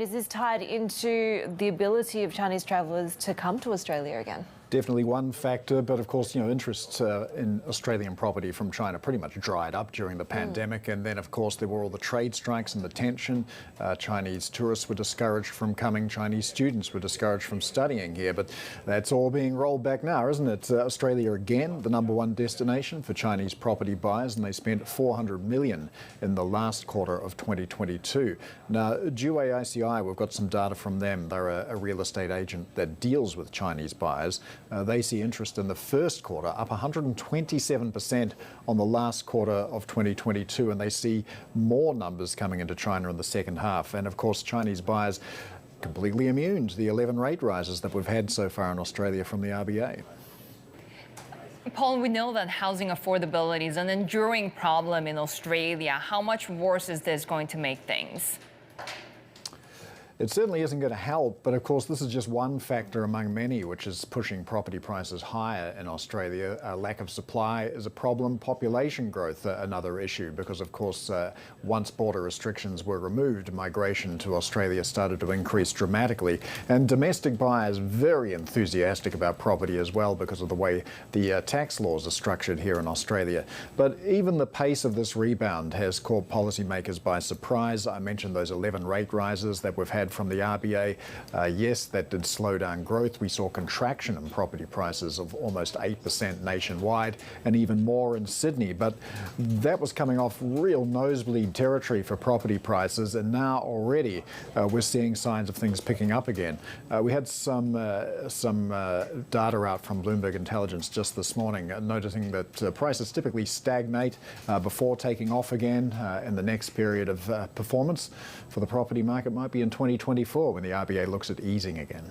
Is this tied into the ability of Chinese travellers to come to Australia again? Definitely one factor, but of course, interest in Australian property from China pretty much dried up during the pandemic. And then, of course, there were all the trade strikes and the tension. Chinese tourists were discouraged from coming. Chinese students were discouraged from studying here. But that's all being rolled back now, isn't it? Australia, again, the #1 destination for Chinese property buyers, and they spent $400 million in the last quarter of 2022. Now, GUAICI, we've got some data from them. They're a real estate agent that deals with Chinese buyers. They see interest in the first quarter up 127% on the last quarter of 2022, and they see more numbers coming into China in the second half. And of course, Chinese buyers completely immune to the 11 rate rises that we've had so far in Australia from the RBA. Paul, we know that housing affordability is an enduring problem in Australia. How much worse is this going to make things? It certainly isn't going to help, but of course this is just one factor among many which is pushing property prices higher in Australia. Lack of supply is a problem. Population growth, another issue, because of course once border restrictions were removed, migration to Australia started to increase dramatically. And domestic buyers very enthusiastic about property as well because of the way the tax laws are structured here in Australia. But even the pace of this rebound has caught policymakers by surprise. I mentioned those 11 rate rises that we've had from the RBA. Yes, that did slow down growth. We saw contraction in property prices of almost 8% nationwide and even more in Sydney. But that was coming off real nosebleed territory for property prices, and now already we're seeing signs of things picking up again. We had some data out from Bloomberg Intelligence just this morning noticing that prices typically stagnate before taking off again, and the next period of performance for the property market might be in 2024 when the RBA looks at easing again.